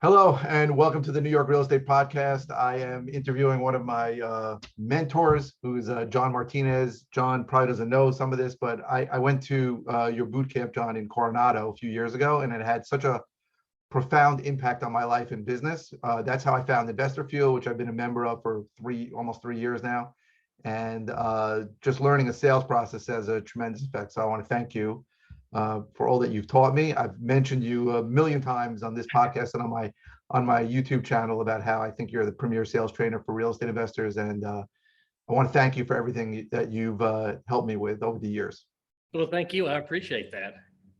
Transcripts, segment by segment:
Hello, and welcome to the New York Real Estate Podcast. I am interviewing one of my mentors, who is John Martinez. John probably doesn't know some of this, but I went to your boot camp, John, in Coronado a few years ago, and it had such a profound impact on my life and business. That's how I found Investor Fuel, which I've been a member of for almost 3 years now. And just learning a sales process has a tremendous effect. So I want to thank you for all that you've taught me. I've mentioned you a million times on this podcast and on my YouTube channel about how I think you're the premier sales trainer for real estate investors. And I want to thank you for everything that you've helped me with over the years. Well, thank you. I appreciate that.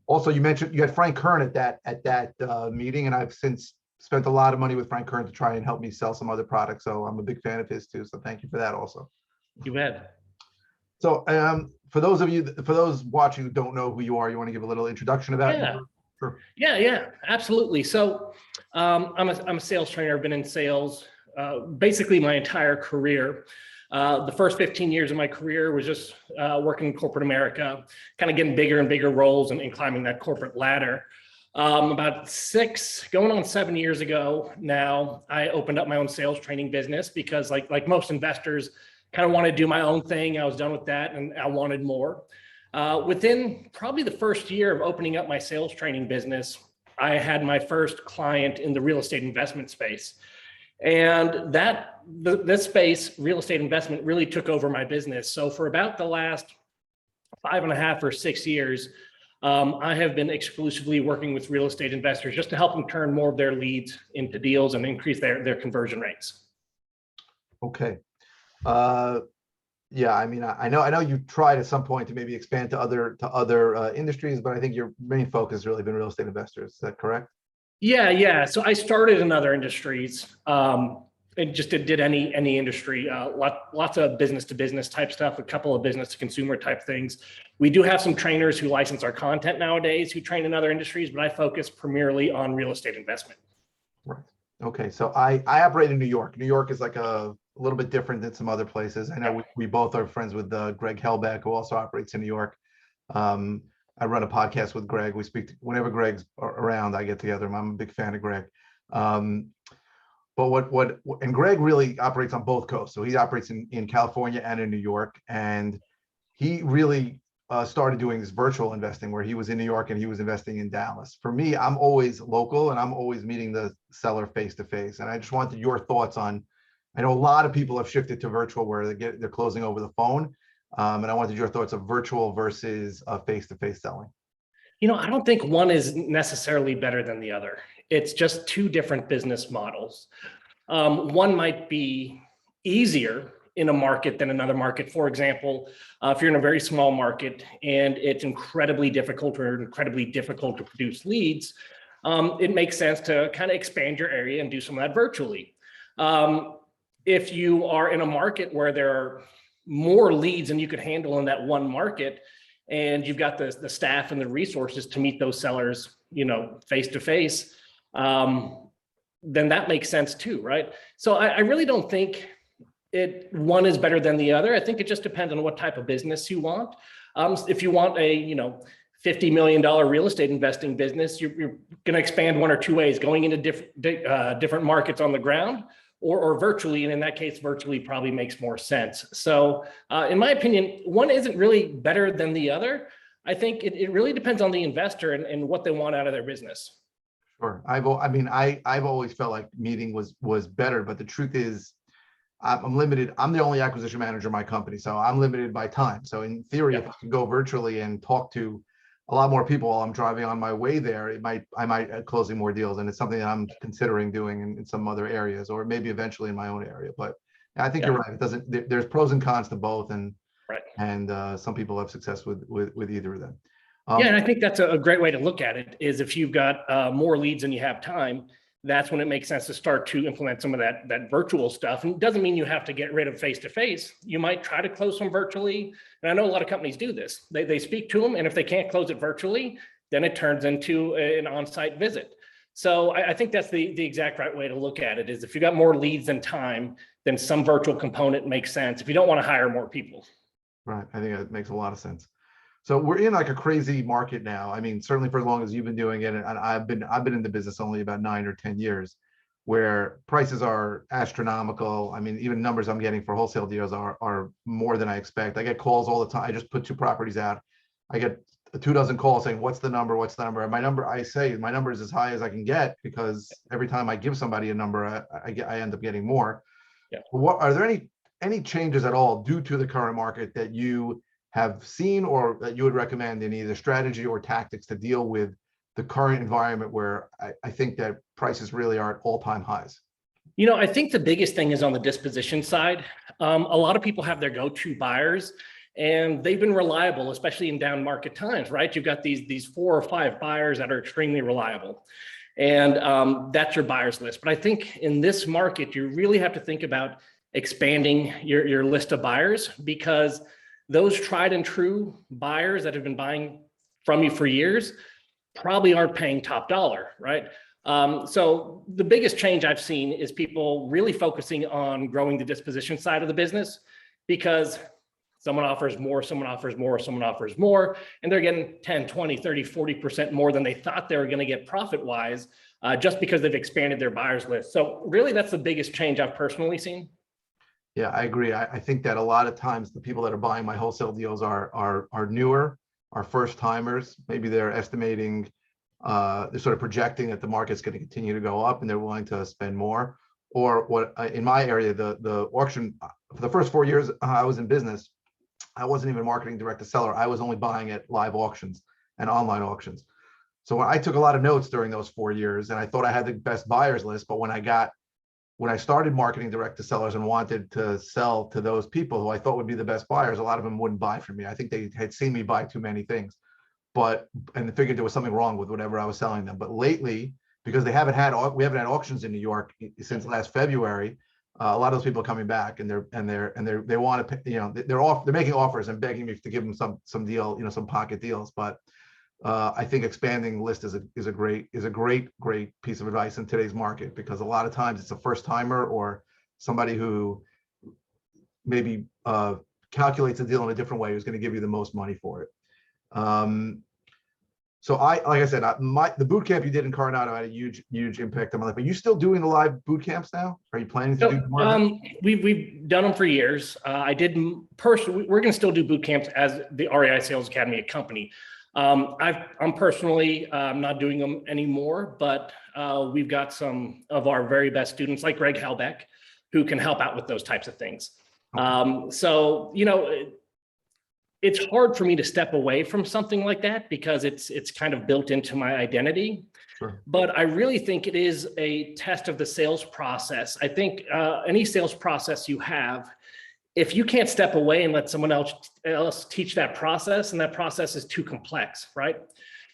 Also, you mentioned you had Frank Kern at that meeting, and I've since spent a lot of money with Frank Kern to try and help me sell some other products. So I'm a big fan of his too. So thank you for that also. You bet. So for those watching who don't know who you are, you want to give a little introduction about you? Sure. Yeah, absolutely. So I'm a sales trainer. I've been in sales basically my entire career. The first 15 years of my career was just working in corporate America, kind of getting bigger and bigger roles and climbing that corporate ladder. About 7 years ago now, I opened up my own sales training business because like most investors, kind of wanted to do my own thing. I was done with that and I wanted more. Within probably the first year of opening up my sales training business, I had my first client in the real estate investment space. And this space, real estate investment, really took over my business. So for about the last 5.5 or 6 years, I have been exclusively working with real estate investors just to help them turn more of their leads into deals and increase their conversion rates. Okay. Yeah, I mean, I know you tried at some point to maybe expand to other industries, but I think your main focus has really been real estate investors. Is that correct? Yeah. So I started in other industries, and just did any industry, lots of business to business type stuff, a couple of business to consumer type things. We do have some trainers who license our content nowadays who train in other industries, but I focus primarily on real estate investment. Right. Okay. So I operate in New York. New York is like a little bit different than some other places. I know we both are friends with Greg Helbeck, who also operates in New York. I run a podcast with Greg. We speak whenever Greg's around. I get together. I'm a big fan of Greg. But and Greg really operates on both coasts. So he operates in California and in New York. And he really started doing this virtual investing where he was in New York and he was investing in Dallas. For me, I'm always local and I'm always meeting the seller face to face. And I just wanted your thoughts on, I know a lot of people have shifted to virtual where they're closing over the phone. And I wanted your thoughts of virtual versus face-to-face selling. I don't think one is necessarily better than the other. It's just two different business models. One might be easier in a market than another market. For example, if you're in a very small market and it's incredibly difficult to produce leads, it makes sense to kind of expand your area and do some of that virtually. If you are in a market where there are more leads than you could handle in that one market, and you've got the staff and the resources to meet those sellers, face to face, then that makes sense too, right? So I really don't think one is better than the other. I think it just depends on what type of business you want. If you want a $50 million real estate investing business, you're going to expand one or two ways, going into different markets on the ground, or virtually, and in that case, virtually probably makes more sense. So in my opinion, one isn't really better than the other. I think it really depends on the investor and what they want out of their business. Sure. I've always felt like meeting was better, but the truth is I'm limited. I'm the only acquisition manager in my company, so I'm limited by time. So in theory, if I could go virtually and talk to a lot more people while I'm driving on my way there, I might closing more deals, and it's something that I'm considering doing in some other areas, or maybe eventually in my own area. But I think you're right. There's pros and cons to both, and some people have success with either of them. And I think that's a great way to look at it. Is if you've got more leads and you have time, that's when it makes sense to start to implement some of that virtual stuff. And it doesn't mean you have to get rid of face-to-face. You might try to close them virtually. And I know a lot of companies do this. They speak to them, and if they can't close it virtually, then it turns into an on-site visit. So I think that's the exact right way to look at it, is if you got more leads than time, then some virtual component makes sense if you don't want to hire more people. Right. I think that makes a lot of sense. So we're in like a crazy market now. I mean, certainly for as long as you've been doing it, and I've been in the business only about 9 or 10 years, where prices are astronomical. I mean, even numbers I'm getting for wholesale deals are more than I expect. I get calls all the time. I just put 2 properties out. I get 2 dozen calls saying, "What's the number? What's the number?" And I say my number is as high as I can get, because every time I give somebody a number, I end up getting more. Yeah. What are there any changes at all due to the current market that you have seen, or that you would recommend in either strategy or tactics to deal with the current environment where I think that prices really are at all-time highs? I think the biggest thing is on the disposition side. A lot of people have their go-to buyers, and they've been reliable, especially in down market times, right? You've got these 4 or 5 buyers that are extremely reliable, and that's your buyers list. But I think in this market, you really have to think about expanding your list of buyers, because those tried and true buyers that have been buying from you for years probably aren't paying top dollar, right? So the biggest change I've seen is people really focusing on growing the disposition side of the business, because someone offers more, someone offers more, someone offers more, and they're getting 10, 20, 30, 40% more than they thought they were going to get profit-wise, just because they've expanded their buyers list. So really, that's the biggest change I've personally seen. Yeah, I agree. I think that a lot of times the people that are buying my wholesale deals are newer, are first timers. Maybe they're estimating, they're sort of projecting that the market's going to continue to go up and they're willing to spend more. Or what in my area, the auction, for the first 4 years I was in business, I wasn't even marketing direct to seller. I was only buying at live auctions and online auctions. So I took a lot of notes during those 4 years, and I thought I had the best buyers list. But when I started marketing direct to sellers and wanted to sell to those people who I thought would be the best buyers, a lot of them wouldn't buy from me. I think they had seen me buy too many things, and figured there was something wrong with whatever I was selling them. But lately, because we haven't had auctions in New York since last February, a lot of those people are coming back, and they want to, they're making offers and begging me to give them some deal, some pocket deals. But I think expanding the list is a great piece of advice in today's market, because a lot of times it's a first timer or somebody who maybe calculates a deal in a different way who's going to give you the most money for it. So like I said, the boot camp you did in Coronado had a huge impact on my life. Are you still doing the live boot camps now? Are you planning to do more? We've done them for years. I did personally. We're going to still do boot camps as the REI Sales Academy, a company. I'm personally not doing them anymore, but we've got some of our very best students, like Greg Halbeck, who can help out with those types of things. Okay. So it's hard for me to step away from something like that, because it's kind of built into my identity. Sure. But I really think it is a test of the sales process. I think any sales process you have, if you can't step away and let someone else teach that process, and that process is too complex, right?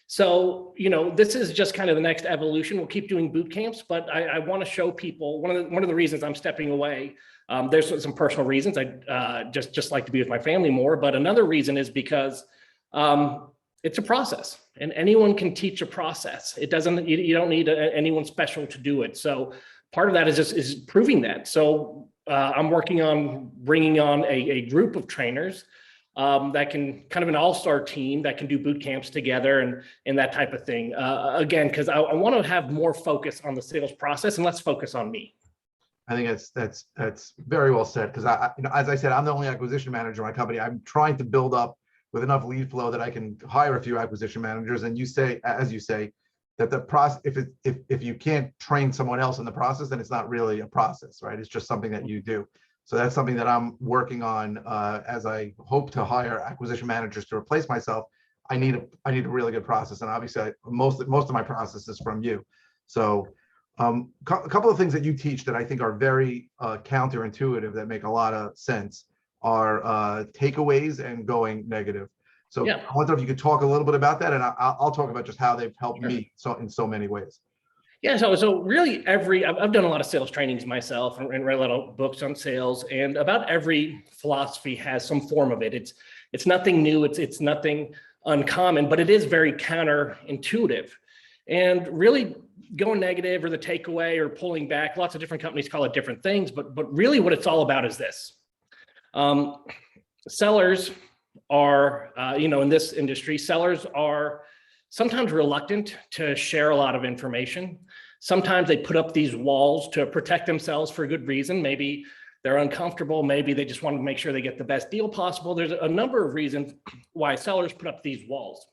So, this is just kind of the next evolution. We'll keep doing boot camps, but I want to show people one of the reasons I'm stepping away. There's some personal reasons. I just like to be with my family more, but another reason is because it's a process, and anyone can teach a process. It doesn't. You don't need anyone special to do it. So part of that is proving that. So I'm working on bringing on a group of trainers that can kind of an all-star team that can do boot camps together and that type of thing. Again, because I want to have more focus on the sales process and less focus on me. I think that's very well said, because as I said, I'm the only acquisition manager in my company. I'm trying to build up with enough lead flow that I can hire a few acquisition managers. And as you say, that the process, if you can't train someone else in the process, then it's not really a process, right? It's just something that you do. So that's something that I'm working on as I hope to hire acquisition managers to replace myself. I need a really good process, and obviously most of my process is from you. So a couple of things that you teach that I think are very counterintuitive that make a lot of sense are takeaways and going negative. So yeah. I wonder if you could talk a little bit about that, and I'll talk about just how they've helped me in so many ways. Yeah, so really I've done a lot of sales trainings myself and read a lot of books on sales, and about every philosophy has some form of it. It's nothing new, it's nothing uncommon, but it is very counterintuitive. And really going negative or the takeaway or pulling back, lots of different companies call it different things, but really what it's all about is this. Sellers, are, in this industry, sellers are sometimes reluctant to share a lot of information. Sometimes they put up these walls to protect themselves for a good reason. Maybe they're uncomfortable. Maybe they just want to make sure they get the best deal possible. There's a number of reasons why sellers put up these walls.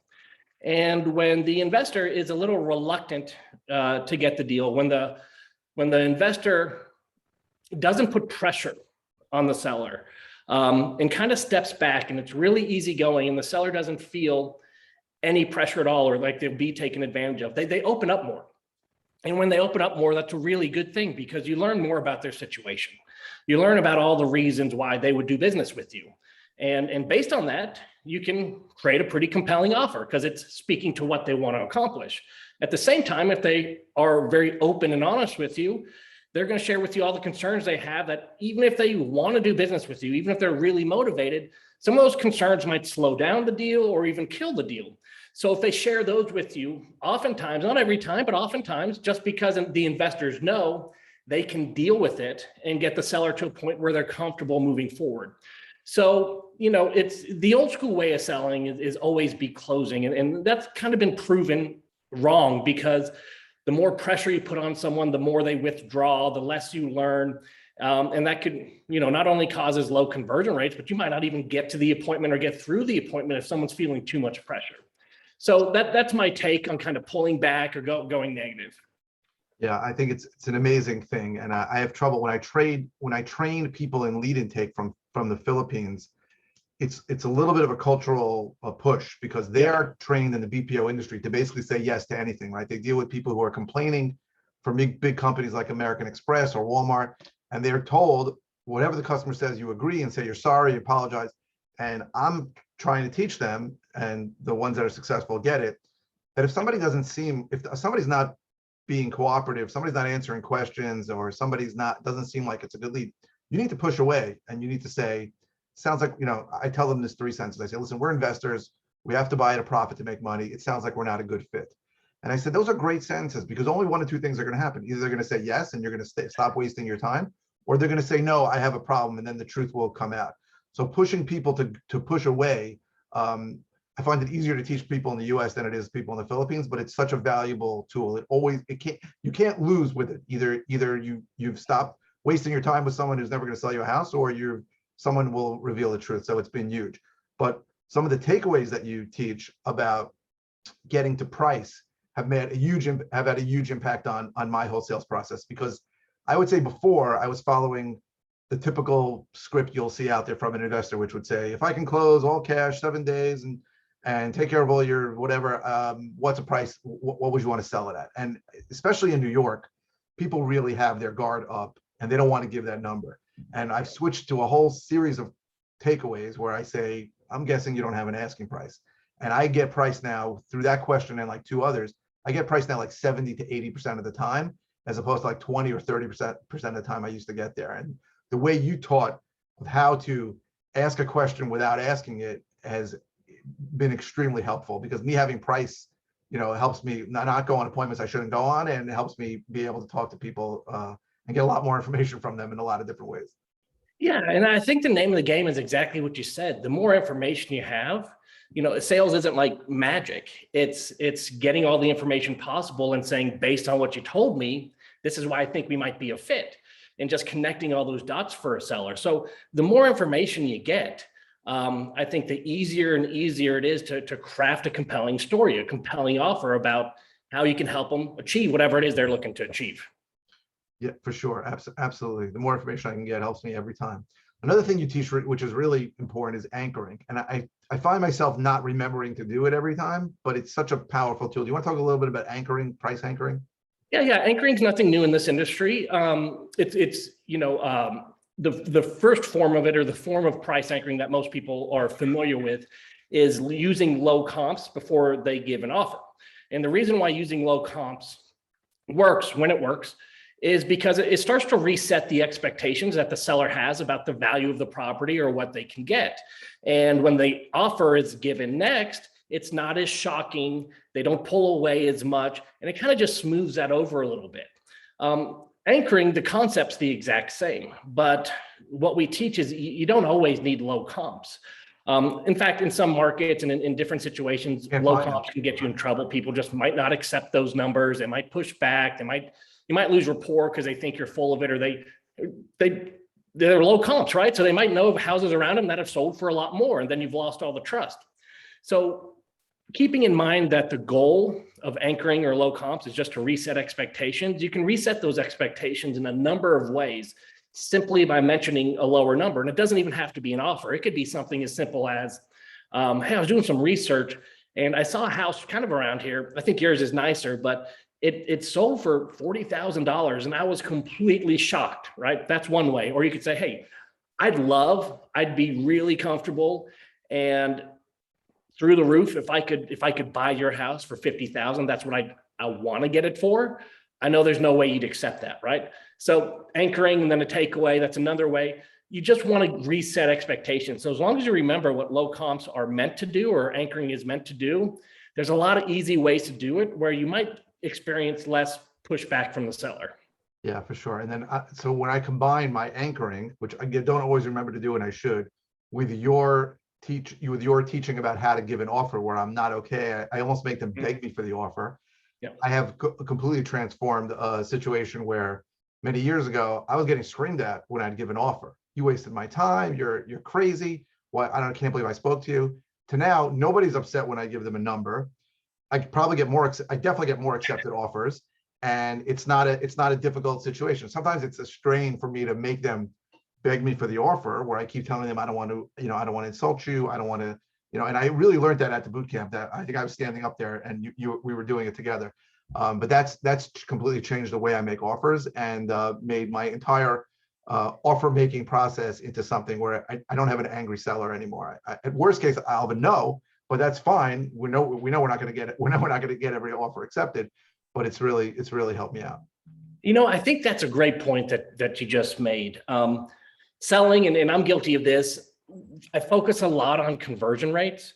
And when the investor is a little reluctant to get the deal, when the investor doesn't put pressure on the seller and kind of steps back, and it's really easygoing, and the seller doesn't feel any pressure at all or like they'll be taken advantage of, they open up more. And when they open up more, that's a really good thing, because you learn more about their situation. You learn about all the reasons why they would do business with you. And based on that, you can create a pretty compelling offer because it's speaking to what they want to accomplish. At the same time, if they are very open and honest with you, they're going to share with you all the concerns they have, that even if they want to do business with you, even if they're really motivated, some of those concerns might slow down the deal or even kill the deal. So if they share those with you, oftentimes, not every time, but oftentimes, just because the investors know, they can deal with it and get the seller to a point where they're comfortable moving forward. So, it's the old school way of selling is always be closing. And that's kind of been proven wrong, because the more pressure you put on someone, the more they withdraw, the less you learn. And that could, not only causes low conversion rates, but you might not even get to the appointment or get through the appointment if someone's feeling too much pressure. So that's my take on kind of pulling back or going negative. Yeah, I think it's an amazing thing. And I have trouble when I train people in lead intake from the Philippines. It's a little bit of a cultural push, because they are trained in the BPO industry to basically say yes to anything, right? They deal with people who are complaining from big companies like American Express or Walmart, and they're told whatever the customer says, you agree and say you're sorry, you apologize. And I'm trying to teach them, and the ones that are successful get it, that if somebody's not being cooperative, somebody's not answering questions, or doesn't seem like it's a good lead, you need to push away, and you need to say, sounds like, I tell them this 3 sentences. I say, listen, we're investors. We have to buy at a profit to make money. It sounds like we're not a good fit. And I said, those are great sentences, because only one of two things are going to happen. Either they're going to say yes, and you're going to stop wasting your time, or they're going to say, no, I have a problem. And then the truth will come out. So pushing people to push away, I find it easier to teach people in the US than it is people in the Philippines, but it's such a valuable tool. You can't lose with it. Either you've stopped wasting your time with someone who's never going to sell you a house, or someone will reveal the truth. So it's been huge. But some of the takeaways that you teach about getting to price have had a huge impact on my whole sales process, because I would say before I was following the typical script you'll see out there from an investor, which would say, if I can close all cash 7 days and take care of all your whatever, what's a price? What would you want to sell it at? And especially in New York, people really have their guard up and they don't want to give that number. And I've switched to a whole series of takeaways where I say, I'm guessing you don't have an asking price. And I get price now through that question and like 2 others, I get price now like 70 to 80% of the time, as opposed to like 20 or 30% of the time I used to get there. And the way you taught of how to ask a question without asking it has been extremely helpful, because me having price, helps me not go on appointments I shouldn't go on, and it helps me be able to talk to people and get a lot more information from them in a lot of different ways. Yeah, and I think the name of the game is exactly what you said. The more information you have, sales isn't like magic. It's getting all the information possible and saying, based on what you told me, this is why I think we might be a fit, and just connecting all those dots for a seller. So the more information you get, I think the easier and easier it is to craft a compelling story, a compelling offer about how you can help them achieve whatever it is they're looking to achieve. Yeah, for sure. Absolutely. The more information I can get helps me every time. Another thing you teach, which is really important, is anchoring. And I find myself not remembering to do it every time, but it's such a powerful tool. Do you want to talk a little bit about anchoring, price anchoring? Yeah. Anchoring is nothing new in this industry. The first form of it, or the form of price anchoring that most people are familiar with, is using low comps before they give an offer. And the reason why using low comps works when it works is because it starts to reset the expectations that the seller has about the value of the property or what they can get. And when the offer is given next, it's not as shocking. They don't pull away as much, and it kind of just smooths that over a little bit. Anchoring, the concept's the exact same, but what we teach is you don't always need low comps. In fact, in some markets and in different situations, low comps can get you in trouble. People just might not accept those numbers. They might push back. You might lose rapport because they think you're full of it, or they're low comps, right? So they might know of houses around them that have sold for a lot more, and then you've lost all the trust. So keeping in mind that the goal of anchoring or low comps is just to reset expectations, you can reset those expectations in a number of ways simply by mentioning a lower number. And it doesn't even have to be an offer. It could be something as simple as, hey, I was doing some research and I saw a house kind of around here. I think yours is nicer, but it sold for $40,000 and I was completely shocked, right? That's one way. Or you could say, hey, I'd be really comfortable and through the roof if I could buy your house for $50,000. That's what I want to get it for. I know there's no way you'd accept that, right? So anchoring and then a takeaway, that's another way. You just want to reset expectations. So as long as you remember what low comps are meant to do or anchoring is meant to do, there's a lot of easy ways to do it where you might experience less pushback from the seller. Yeah, for sure. And then, so when I combine my anchoring, which I don't always remember to do, and I should, with your teaching about how to give an offer where I'm not okay, I almost make them beg me for the offer. Yeah. I have completely transformed a situation where many years ago, I was getting screamed at when I'd give an offer. You wasted my time. You're crazy. Why? I can't believe I spoke to you. To now, nobody's upset when I give them a number. I definitely get more accepted offers, and it's not a difficult situation. Sometimes it's a strain for me to make them beg me for the offer, where I keep telling them I don't want to insult you. I don't want to, and I really learned that at the boot camp. That I think I was standing up there and we were doing it together. But that's completely changed the way I make offers and made my entire offer making process into something where I don't have an angry seller anymore. At worst case, I'll have a no, but that's fine. We know we're not going to get it. We're not going to get every offer accepted, but it's really helped me out. I think that's a great point that you just made. Selling, and I'm guilty of this, I focus a lot on conversion rates,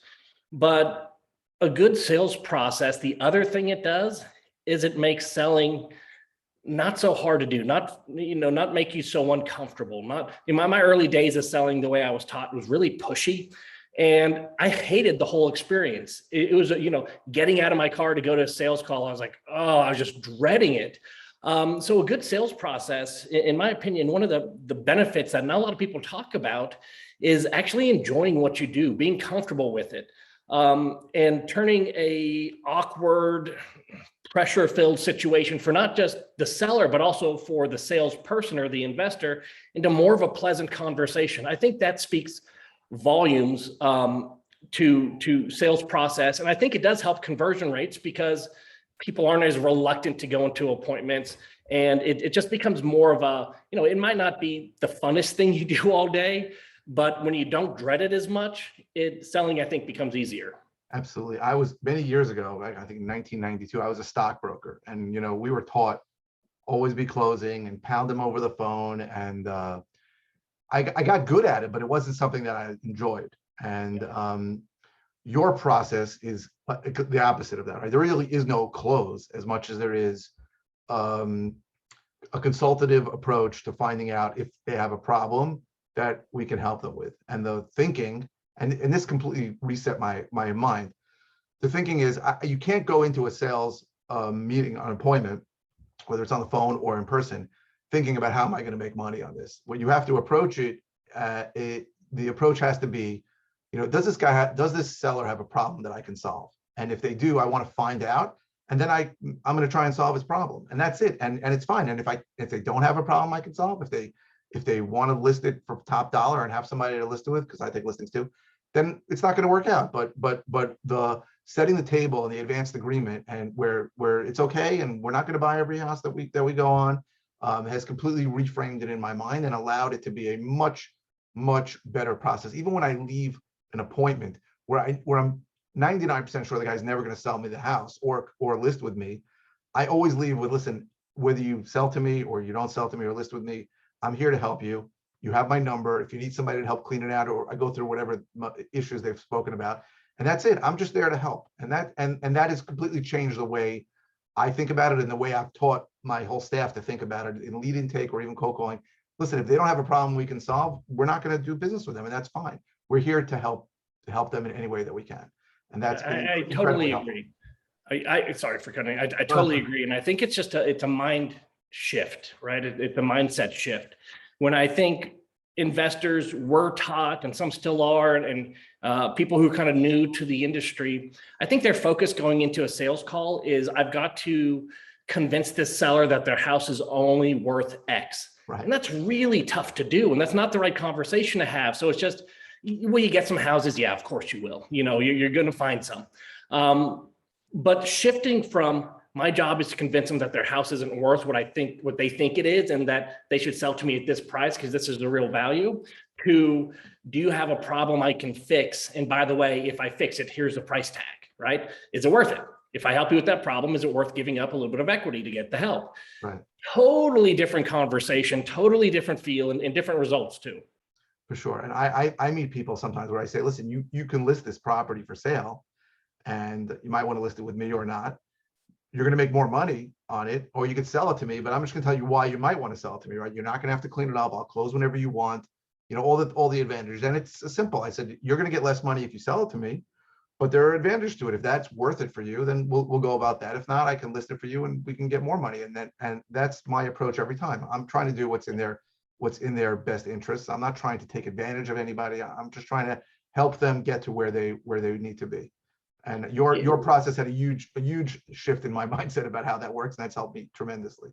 but a good sales process, the other thing it does is it makes selling not so hard to do, not make you so uncomfortable. Not in my early days of selling, the way I was taught was really pushy. And I hated the whole experience. It was, getting out of my car to go to a sales call. I was like, oh, I was just dreading it. So a good sales process, in my opinion, one of the benefits that not a lot of people talk about is actually enjoying what you do, being comfortable with it, and turning a awkward, pressure-filled situation for not just the seller, but also for the salesperson or the investor into more of a pleasant conversation. I think that speaks volumes to sales process. And I think it does help conversion rates because people aren't as reluctant to go into appointments, and it just becomes more of a, it might not be the funnest thing you do all day, but when you don't dread it as much, selling, I think, becomes easier. Absolutely. I was many years ago, I think in 1992, I was a stockbroker, and we were taught always be closing and pound them over the phone, and I got good at it, but it wasn't something that I enjoyed. And your process is the opposite of that, right? There really is no close as much as there is a consultative approach to finding out if they have a problem that we can help them with. And the thinking, and this completely reset my mind. The thinking is you can't go into a sales meeting, an appointment, whether it's on the phone or in person, thinking about how am I going to make money on this. When you have to approach it, the approach has to be, does this seller have a problem that I can solve? And if they do, I want to find out, and then I'm going to try and solve his problem, and that's it. And it's fine. And if they don't have a problem I can solve, if they want to list it for top dollar and have somebody to list it with, because I take listings too, then it's not going to work out. But the setting the table and the advanced agreement, and where it's okay, and we're not going to buy every house that we go on, has completely reframed it in my mind and allowed it to be a much better process. Even when I leave an appointment where I'm 99% sure the guy's never going to sell me the house or list with me, I always leave with, listen, whether you sell to me or you don't sell to me or list with me, I'm here to help you. You have my number. If you need somebody to help clean it out, or I go through whatever issues they've spoken about, and that's it. I'm just there to help. And that has completely changed the way I think about it and the way I've taught my whole staff to think about it in lead intake or even cold calling. Listen, if they don't have a problem we can solve, we're not going to do business with them, and that's fine. We're here to help help them in any way that we can. And that's been I incredibly totally helpful. agree. I sorry for cutting. I totally agree, and I think it's just it's a mind shift, right? It's a mindset shift. When I think investors were taught, and some still are, and people who are kind of new to the industry, I think their focus going into a sales call is, I've got to convince this seller that their house is only worth X. Right. And that's really tough to do, and that's not the right conversation to have. So it's just, will you get some houses? Yeah, of course you will. You know, you're going to find some. But shifting from, my job is to convince them that their house isn't worth what they think it is, and that they should sell to me at this price because this is the real value, to, do you have a problem I can fix? And by the way, if I fix it, here's the price tag, right? Is it worth it? If I help you with that problem, is it worth giving up a little bit of equity to get the help? Right. Totally different conversation, totally different feel, and different results too. For sure. And I meet people sometimes where I say, listen, you can list this property for sale, and you might want to list it with me or not. You're going to make more money on it, or you could sell it to me, but I'm just going to tell you why you might want to sell it to me, right? You're not going to have to clean it up. I'll close whenever you want, you know, all the advantages. And it's simple. I said, you're going to get less money if you sell it to me, but there are advantages to it. If that's worth it for you, then we'll go about that. If not, I can list it for you and we can get more money. And that's my approach every time. I'm trying to do what's in their best interests. I'm not trying to take advantage of anybody. I'm just trying to help them get to where they need to be. And your process had a huge shift in my mindset about how that works, and that's helped me tremendously.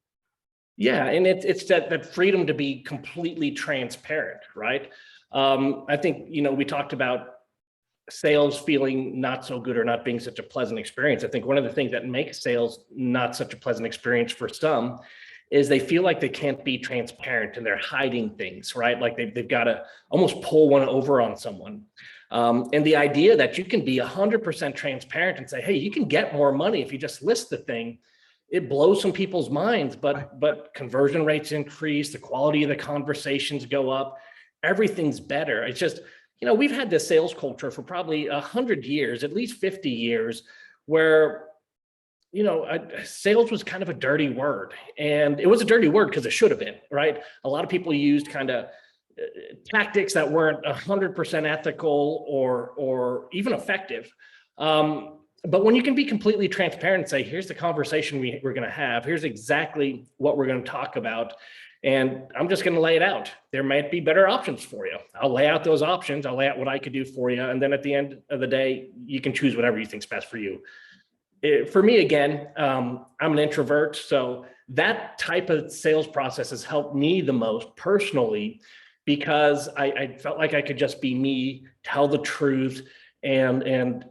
Yeah, and it's that freedom to be completely transparent, right? I think, you know, we talked about sales feeling not so good or not being such a pleasant experience. I think one of the things that makes sales not such a pleasant experience for some is they feel like they can't be transparent and they're hiding things, right? Like they've got to almost pull one over on someone. And the idea that you can be 100% transparent and say, hey, you can get more money if you just list the thing, it blows some people's minds, but conversion rates increase, the quality of the conversations go up, everything's better. It's just, you know, we've had this sales culture for probably 100 years, at least 50 years, where, you know, sales was kind of a dirty word, and it was a dirty word because it should have been, right? A lot of people used kind of tactics that weren't 100% ethical or even effective. But when you can be completely transparent and say, here's the conversation we're going to have, here's exactly what we're going to talk about, and I'm just going to lay it out. There might be better options for you. I'll lay out those options. I'll lay out what I could do for you. And then at the end of the day, you can choose whatever you think's best for you. For me, again, I'm an introvert. So that type of sales process has helped me the most personally, because I felt like I could just be me, tell the truth, and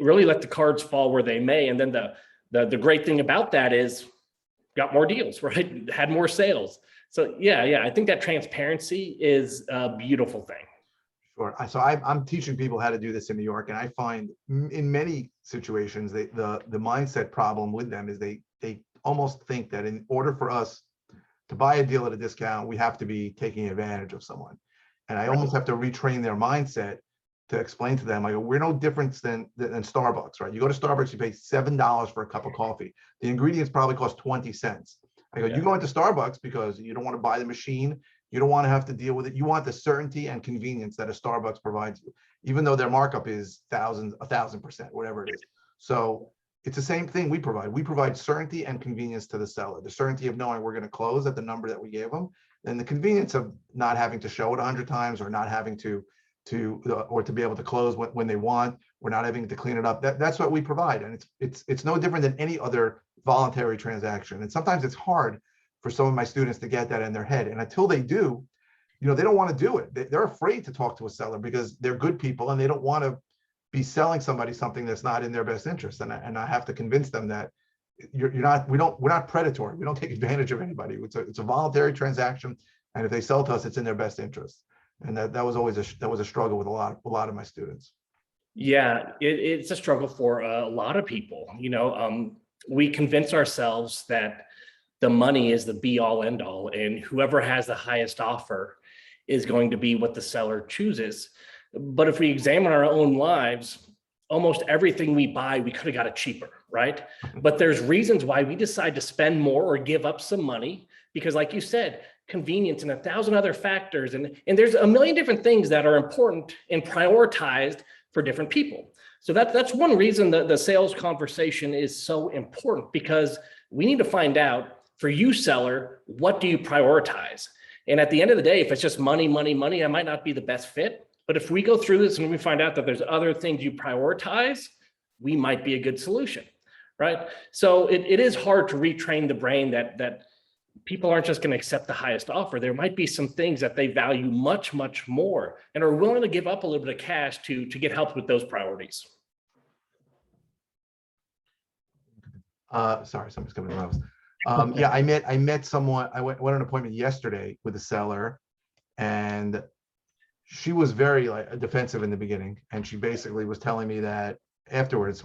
really let the cards fall where they may. And then the great thing about that is got more deals, right? Had more sales. So yeah, I think that transparency is a beautiful thing. Sure. So I'm teaching people how to do this in New York, and I find in many situations the mindset problem with them is they almost think that in order for us to buy a deal at a discount, we have to be taking advantage of someone. And I almost have to retrain their mindset to explain to them, like, we're no different than Starbucks, right? You go to Starbucks, you pay $7 for a cup of coffee. The ingredients probably cost 20 cents. I go, you go into Starbucks because you don't want to buy the machine. You don't want to have to deal with it. You want the certainty and convenience that a Starbucks provides you, even though their markup is 1,000%, whatever it is. So it's the same thing we provide. We provide certainty and convenience to the seller. The certainty of knowing we're going to close at the number that we gave them, and the convenience of not having to show it 100 times or not having to be able to close when they want. We're not having to clean it up. That's what we provide, and it's no different than any other voluntary transaction. And sometimes it's hard for some of my students to get that in their head, and until they do, you know, they don't want to do it. They're afraid to talk to a seller because they're good people and they don't want to be selling somebody something that's not in their best interest. And I have to convince them that we're not predatory. We don't take advantage of anybody. It's a voluntary transaction, and if they sell to us, it's in their best interest. And that was always a struggle with a lot of my students. Yeah, it's a struggle for a lot of people. You know, we convince ourselves that the money is the be all end all, and whoever has the highest offer is going to be what the seller chooses. But if we examine our own lives, almost everything we buy, we could have got it cheaper, right? But there's reasons why we decide to spend more or give up some money, because like you said, convenience and 1,000 other factors. And there's a million different things that are important and prioritized for different people. So that's one reason that the sales conversation is so important, because we need to find out, for you seller, what do you prioritize? And at the end of the day, if it's just money, money, money, I might not be the best fit. But if we go through this and we find out that there's other things you prioritize, we might be a good solution, right? So it is hard to retrain the brain that people aren't just going to accept the highest offer. There might be some things that they value much, much more and are willing to give up a little bit of cash to get help with those priorities. Sorry, somebody's coming in the house. Yeah, I met someone. I went on an appointment yesterday with a seller, and she was very defensive in the beginning, and she basically was telling me that afterwards,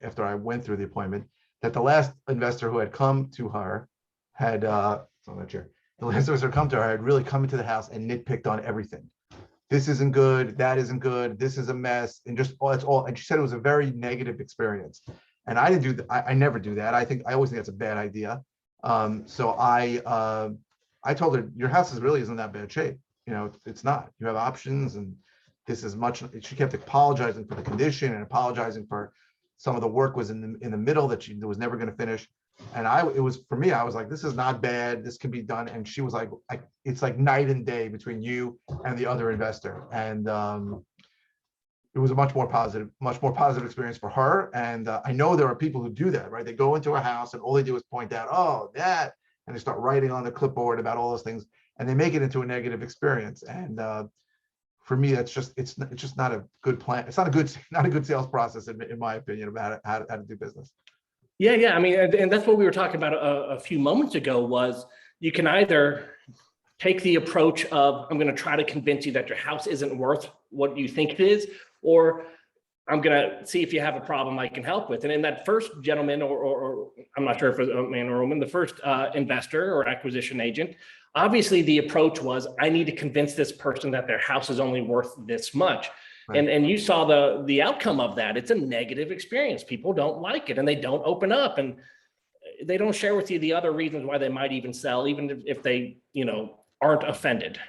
after I went through the appointment, that the last investor who had come to her had it's on that chair. The last investor who come to her had really come into the house and nitpicked on everything. This isn't good. That isn't good. This is a mess, and just that's all. And she said it was a very negative experience. And I didn't do that. I never do that. I always think that's a bad idea. So I told her, your house really isn't that bad shape. You know, it's not. You have options, and this is much. She kept apologizing for the condition and apologizing for some of the work was in the middle that she was never going to finish. And it was for me. I was like, this is not bad. This can be done. And she was like, it's like night and day between you and the other investor. And it was a much more positive experience for her. And I know there are people who do that, right? They go into a house and all they do is point out, oh, that, and they start writing on the clipboard about all those things, and they make it into a negative experience. And for me, it's just not a good plan. It's not a good sales process, in my opinion, about how to do business. Yeah. I mean, and that's what we were talking about a few moments ago, was you can either take the approach of, I'm going to try to convince you that your house isn't worth what you think it is, or I'm going to see if you have a problem I can help with. And in that first gentleman, or I'm not sure if it's a man or a woman, the first investor or acquisition agent, obviously the approach was, I need to convince this person that their house is only worth this much. Right. And you saw the outcome of that. It's a negative experience. People don't like it, and they don't open up, and they don't share with you the other reasons why they might even sell, even if they, aren't offended.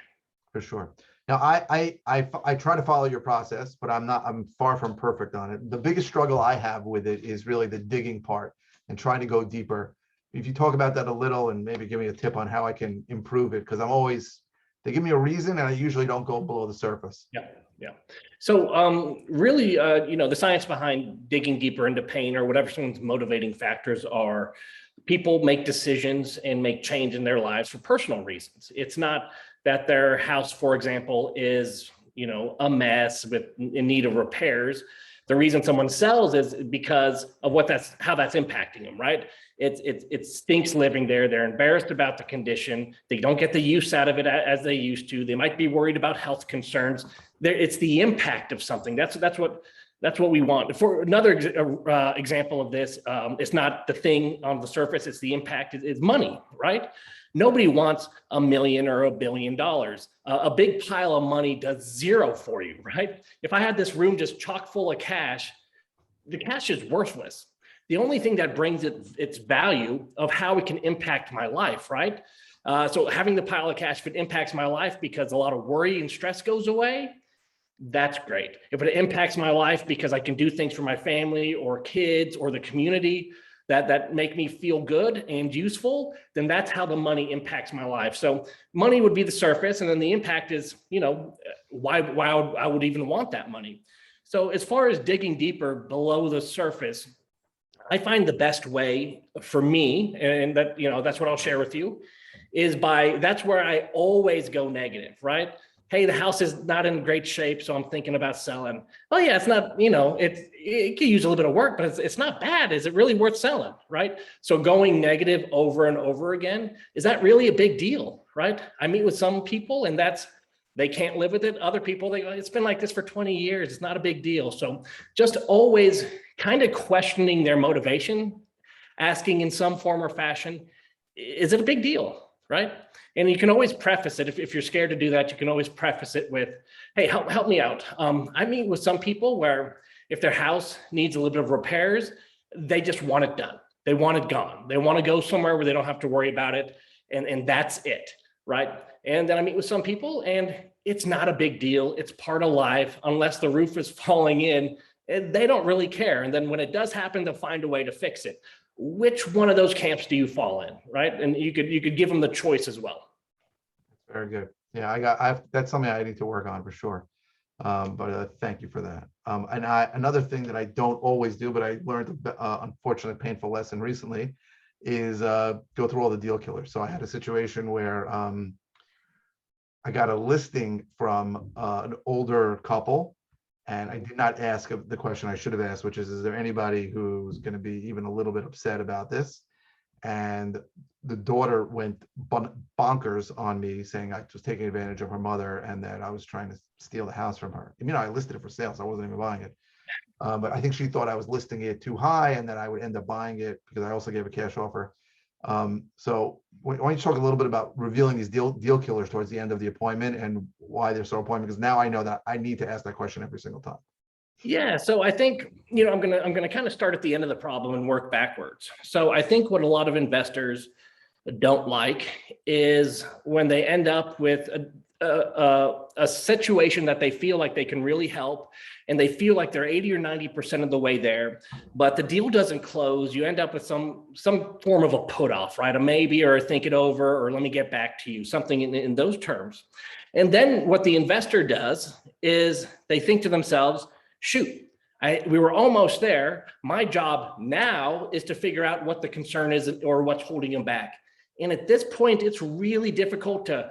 For sure. Now, I try to follow your process, but I'm far from perfect on it. The biggest struggle I have with it is really the digging part and trying to go deeper. If you talk about that a little and maybe give me a tip on how I can improve it, because they give me a reason and I usually don't go below the surface. Yeah. So really, the science behind digging deeper into pain, or whatever someone's motivating factors are, people make decisions and make change in their lives for personal reasons. It's not that their house, for example, is, a mess in need of repairs. The reason someone sells is because of how that's impacting them, right? It stinks living there. They're embarrassed about the condition. They don't get the use out of it as they used to. They might be worried about health concerns. It's the impact of something. That's what we want. For another example of this, it's not the thing on the surface. It's the impact. It's money, right? Nobody wants $1 million or $1 billion. A big pile of money does zero for you, right? If I had this room just chock full of cash, the cash is worthless. The only thing that brings its value of how it can impact my life, right? So having the pile of cash, if it impacts my life because a lot of worry and stress goes away, that's great. If it impacts my life because I can do things for my family or kids or the community that make me feel good and useful, then that's how the money impacts my life. So money would be the surface, and then the impact is, why I would even want that money. So as far as digging deeper below the surface, I find the best way for me, and that, that's what I'll share with you, is that's where I always go negative, right? Hey, the house is not in great shape, so I'm thinking about selling. Oh yeah, it's not, it could use a little bit of work, but it's not bad. Is it really worth selling, right? So going negative over and over again, is that really a big deal, right? I meet with some people and they can't live with it. Other people, it's been like this for 20 years. It's not a big deal. So just always kind of questioning their motivation, asking in some form or fashion, is it a big deal, right? And you can always preface it. If you're scared to do that, you can always preface it with, hey, help me out. I meet with some people where if their house needs a little bit of repairs, they just want it done. They want it gone. They want to go somewhere where they don't have to worry about it. And that's it. right? And then I meet with some people and it's not a big deal. It's part of life unless the roof is falling in and they don't really care. And then when it does happen, they'll find a way to fix it. Which one of those camps do you fall in, right? And you could give them the choice as well. Very good. Yeah, that's something I need to work on for sure. But thank you for that. And another thing that I don't always do, but I learned unfortunately painful lesson recently, is go through all the deal killers. So I had a situation where I got a listing from an older couple, and I did not ask the question I should have asked, which is there anybody who's going to be even a little bit upset about this? And the daughter went bonkers on me, saying I was taking advantage of her mother and that I was trying to steal the house from her. I mean, I listed it for sale, so I wasn't even buying it. But I think she thought I was listing it too high and that I would end up buying it because I also gave a cash offer. So why don't you talk a little bit about revealing these deal killers towards the end of the appointment and why they're so important? Because now I know that I need to ask that question every single time. Yeah, so I think, I'm gonna kind of start at the end of the problem and work backwards. So I think what a lot of investors don't like is when they end up with a situation that they feel like they can really help, and they feel like they're 80 or 90% of the way there, but the deal doesn't close. You end up with some form of a put off, right? A maybe, or a think it over, or let me get back to you, something in those terms. And then what the investor does is they think to themselves, shoot, we were almost there. My job now is to figure out what the concern is or what's holding them back. And at this point, it's really difficult to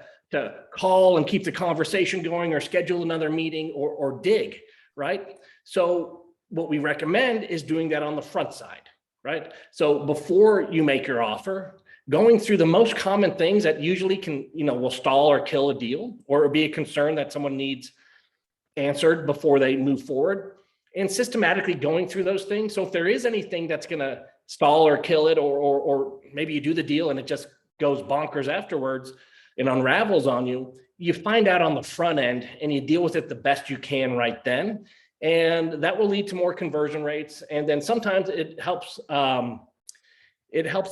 call and keep the conversation going or schedule another meeting or dig, right? So what we recommend is doing that on the front side, right? So before you make your offer, going through the most common things that usually can, will stall or kill a deal or be a concern that someone needs answered before they move forward, and systematically going through those things. So if there is anything that's going to stall or kill it, or maybe you do the deal and it just goes bonkers afterwards and unravels on you, you find out on the front end and you deal with it the best you can right then. And that will lead to more conversion rates. And then sometimes it helps the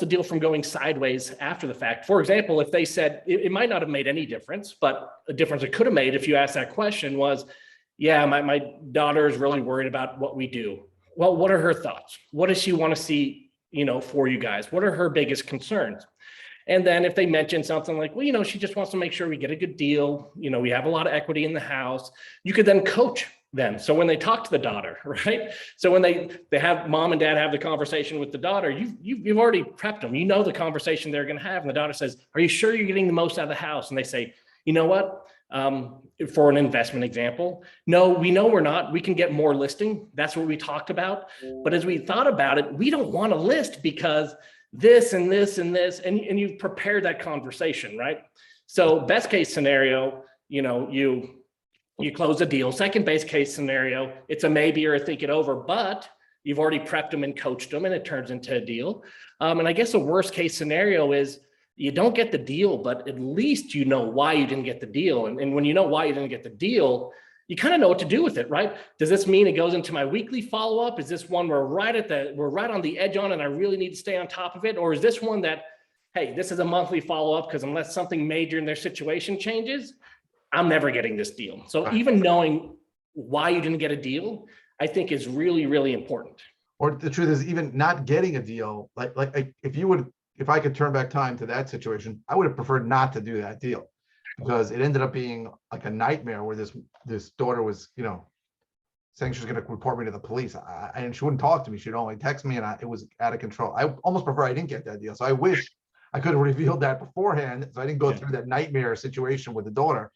deal from going sideways after the fact. For example, if they said, it might not have made any difference, but a difference it could have made if you asked that question was, yeah, my daughter is really worried about what we do. Well, what are her thoughts? What does she want to see, for you guys? What are her biggest concerns? And then if they mention something like, well, she just wants to make sure we get a good deal. We have a lot of equity in the house. You could then coach them. So when they talk to the daughter, right? So when they have mom and dad have the conversation with the daughter, you've already prepped them. The conversation they're going to have. And the daughter says, are you sure you're getting the most out of the house? And they say, you know what? For an investment example, no, we know we're not. We can get more listing. That's what we talked about. But as we thought about it, we don't want to list because this and this and this, and you've prepared that conversation, right? So best case scenario, you close a deal. Second best case scenario, it's a maybe or a think it over, but you've already prepped them and coached them and it turns into a deal. And I guess a worst case scenario is you don't get the deal, but at least you know why you didn't get the deal. And when you know why you didn't get the deal, you kind of know what to do with it, right? Does this mean it goes into my weekly follow-up? Is this one we're right on the edge on and I really need to stay on top of it? Or is this one that, hey, this is a monthly follow-up because unless something major in their situation changes, I'm never getting this deal. So even knowing why you didn't get a deal, I think is really, really important. Or the truth is, even not getting a deal, like if I could turn back time to that situation, I would have preferred not to do that deal, because it ended up being like a nightmare where this daughter was, saying she was going to report me to the police. And she wouldn't talk to me. She'd only text me, and it was out of control. I almost prefer I didn't get that deal. So I wish I could have revealed that beforehand, so I didn't go through that nightmare situation with the daughter.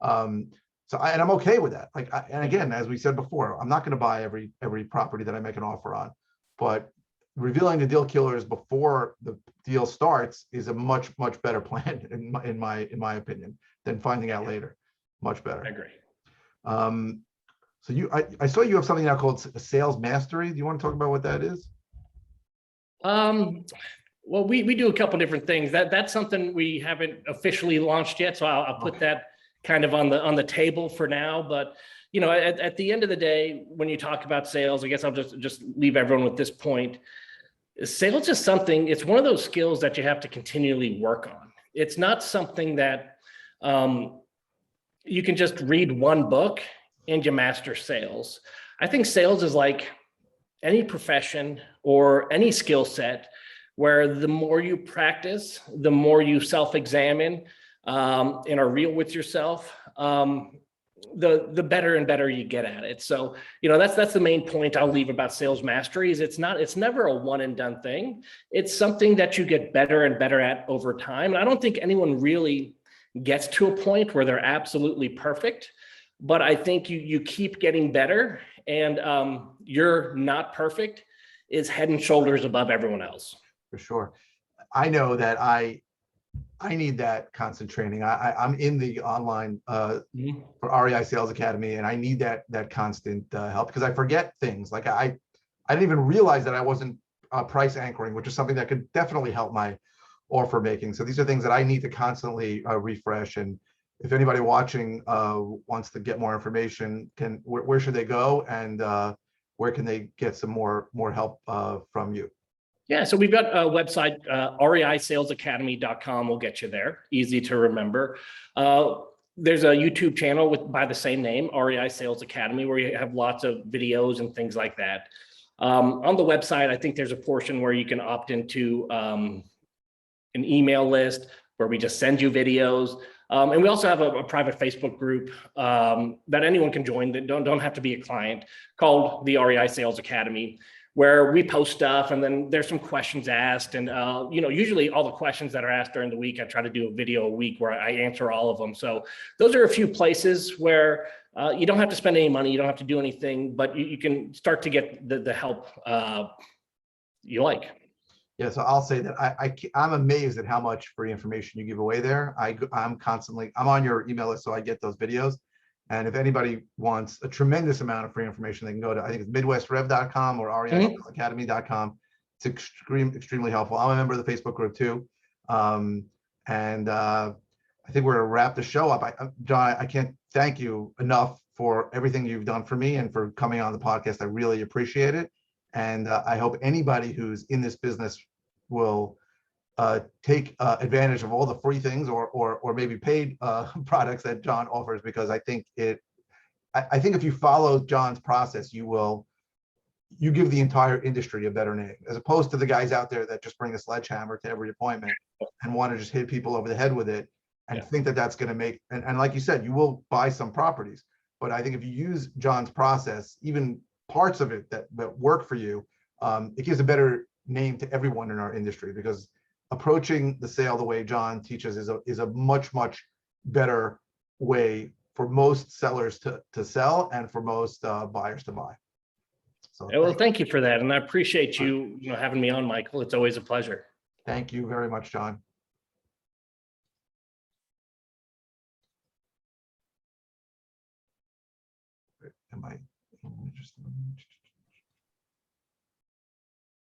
And I'm okay with that. And again, as we said before, I'm not going to buy every property that I make an offer on, but revealing the deal killers before the deal starts is a much better plan in my opinion than finding out later. Much better. I agree. So I saw you have something now called sales mastery. Do you want to talk about what that is? Well, we do a couple different things. That's something we haven't officially launched yet, so I'll put that kind of on the table for now. But at the end of the day, when you talk about sales, I guess I'll just leave everyone with this point. Sales is something, it's one of those skills that you have to continually work on. It's not something that You can just read one book and you master sales. I think sales is like any profession or any skill set where the more you practice, the more you self-examine and are real with yourself, the better and better you get at it. So, that's the main point I'll leave about sales mastery is it's never a one and done thing. It's something that you get better and better at over time. And I don't think anyone really gets to a point where they're absolutely perfect, but I think you keep getting better, and you're not perfect is head and shoulders above everyone else. For sure. I know that I need that constant training. I'm in the online for REI Sales Academy, and I need that constant help because I forget things. Like I didn't even realize that I wasn't price anchoring, which is something that could definitely help my offer making. So these are things that I need to constantly refresh. And if anybody watching wants to get more information, where should they go, and where can they get some more help from you? Yeah, so we've got a website, reisalesacademy.com will get you there. Easy to remember. There's a YouTube channel by the same name, REI Sales Academy, where you have lots of videos and things like that. On the website, I think there's a portion where you can opt into an email list where we just send you videos. And we also have a private Facebook group that anyone can join that don't have to be a client, called the REI Sales Academy, where we post stuff, and then there's some questions asked. And, usually all the questions that are asked during the week, I try to do a video a week where I answer all of them. So those are a few places where you don't have to spend any money. You don't have to do anything, but you can start to get the help you like. Yeah, so I'll say that I'm amazed at how much free information you give away there. I'm on your email list, so I get those videos. And if anybody wants a tremendous amount of free information, they can go to, I think it's midwestrev.com or reisalesacademy.com. It's extremely helpful. I'm a member of the Facebook group too. I think we're gonna wrap the show up. John, I can't thank you enough for everything you've done for me and for coming on the podcast. I really appreciate it. And I hope anybody who's in this business will take advantage of all the free things or maybe paid products that John offers, because I think if you follow John's process, you give the entire industry a better name, as opposed to the guys out there that just bring a sledgehammer to every appointment and want to just hit people over the head with it and think that that's going to make, and like you said, you will buy some properties. But I think if you use John's process, even parts of it that work for you, it gives a better name to everyone in our industry, because approaching the sale the way John teaches is a much better way for most sellers to sell and for most buyers to buy. So well, thank you for that, and I appreciate you having me on, Michael. It's always a pleasure. Thank you very much, John. Am I interested?